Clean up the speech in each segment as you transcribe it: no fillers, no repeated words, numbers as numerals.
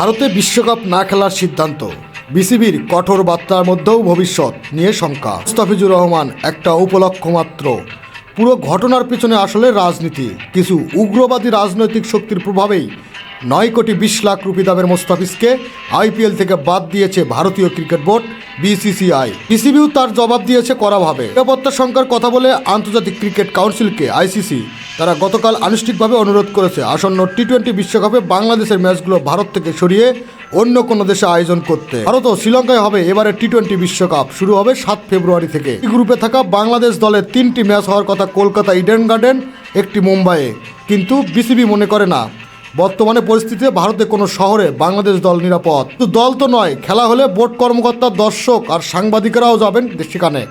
ভারতে বিশ্বকাপ না খেলার সিদ্ধান্ত, বিসিবির কঠোর বার্তার মধ্যেও ভবিষ্যৎ নিয়ে শঙ্কা। মুস্তাফিজুর রহমান একটা উপলক্ষ মাত্র, পুরো ঘটনার পেছনে আসলে রাজনীতি। কিছু উগ্রবাদী রাজনৈতিক শক্তির প্রভাবেই 9,20,00,000 রুপি দামের মোস্তাফিজকে আইপিএল থেকে বাদ দিয়েছে ভারতীয় ক্রিকেট বোর্ড বিসিসিআই। বিসিবিও তার জবাব দিয়েছে কড়াভাবে। নিরাপত্তা সংখ্যার কথা বলে আন্তর্জাতিক ক্রিকেট কাউন্সিলকে আইসিসি তারা গতকাল আনুষ্ঠানিকভাবে অনুরোধ করেছে আসন্ন টি-20 বিশ্বকাপে বাংলাদেশের ম্যাচগুলো ভারত থেকে সরিয়ে অন্য কোনো দেশে আয়োজন করতে। ভারত ও শ্রীলঙ্কায় হবে এবারে টি-20 বিশ্বকাপ, শুরু হবে 7 ফেব্রুয়ারি থেকে। এই গ্রুপে থাকা বাংলাদেশ দলের 3টি ম্যাচ হওয়ার কথা কলকাতা ইডেন গার্ডেন, একটি মুম্বাইয়ে। কিন্তু বিসিবি মনে করে না বর্তমানে পরিস্থিতিতে ভারতে কোনো শহরে বাংলাদেশ দল নিরাপদ। শুধু দল তো নয়, খেলা হলে বোর্ড কর্মকর্তা, দর্শক আর সাংবাদিকেরাও যাবেন সেখানে।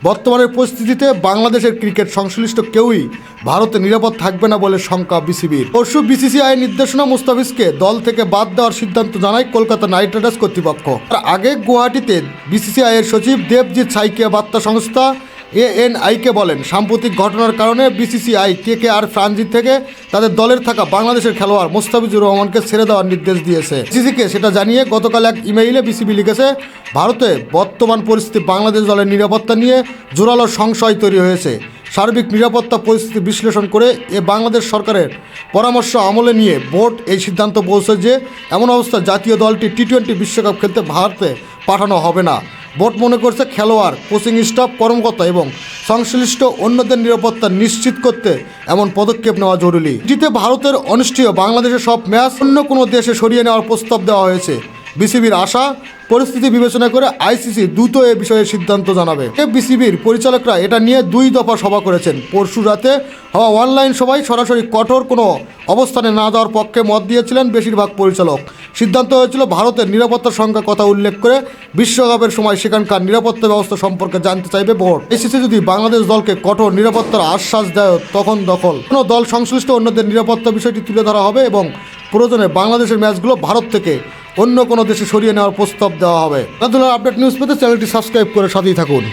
বর্তমানের পরিস্থিতিতে বাংলাদেশের ক্রিকেট সংশ্লিষ্ট কেউই ভারতে নিরাপদ থাকবে না বলে শঙ্কা বিসিবির। পরশু বিসিসিআইয়ের নির্দেশনা মুস্তাফিজকে দল থেকে বাদ দেওয়ার সিদ্ধান্ত জানায় কলকাতা নাইট রাইডার্স কর্তৃপক্ষ। তার আগে গুয়াহাটিতে বিসিসিআইয়ের সচিব দেবজিৎ সাইকিয়া বার্তা সংস্থা এএনআইকে বলেন, সাম্প্রতিক ঘটনার কারণে বিসিসিআই কেকেআর ফ্রাঞ্জিত থেকে তাদের দলের থাকা বাংলাদেশের খেলোয়াড় মোস্তাফিজুর রহমানকে ছেড়ে দেওয়ার নির্দেশ দিয়েছে। বিসিসিকে সেটা জানিয়ে গতকাল এক ইমেইলে বিসিবি লিখেছে, ভারতে বর্তমান পরিস্থিতি বাংলাদেশ দলের নিরাপত্তা নিয়ে জোরালো সংশয় তৈরি হয়েছে। সার্বিক নিরাপত্তা পরিস্থিতি বিশ্লেষণ করে বাংলাদেশ সরকারের পরামর্শ আমলে নিয়ে বোর্ড এই সিদ্ধান্ত পৌঁছে যে এমন অবস্থা জাতীয় দলটি টি-20 বিশ্বকাপ খেলতে ভারতে পাঠানো হবে না। বোর্ড মনে করছে খেলোয়াড়, কোচিং স্টাফ, কর্মকর্তা এবং সংশ্লিষ্ট অন্যদের নিরাপত্তা নিশ্চিত করতে এমন পদক্ষেপ নেওয়া জরুরি। যেতে ভারতের অনুষ্ঠেয় বাংলাদেশের সব ম্যাচ অন্য কোনো দেশে সরিয়ে নেওয়ার প্রস্তাব দেওয়া হয়েছে। বিসিবির আশা, পরিস্থিতি বিবেচনা করে আইসিসি দ্রুত এ বিষয়ে সিদ্ধান্ত জানাবে। বিসিবির পরিচালকরা এটা নিয়ে 2 দফা সভা করেছেন। পরশু রাতে হওয়া অনলাইন সভায় সরাসরি কঠোর কোনো অবস্থানে না যাওয়ার পক্ষে মত দিয়েছিলেন বেশিরভাগ পরিচালক। সিদ্ধান্ত হয়েছিল ভারতের নিরাপত্তার সংখ্যার কথা উল্লেখ করে বিশ্বকাপের সময় সেখানকার নিরাপত্তা ব্যবস্থা সম্পর্কে জানতে চাইবে বোর্ড। আইসিসি যদি বাংলাদেশ দলকে কঠোর নিরাপত্তার আশ্বাস দেয় তখন কোনো দল সংশ্লিষ্ট অন্যদের নিরাপত্তা বিষয়টি তুলে ধরা হবে এবং প্রয়োজনে বাংলাদেশের ম্যাচগুলো ভারত থেকে অন্য কোনো দেশে সরিয়ে নেওয়ার প্রস্তাব দেওয়া হবে। খেলাধুলার আপডেট নিউজ পেতে চ্যানেলটি সাবস্ক্রাইব করে সাথেই থাকুন।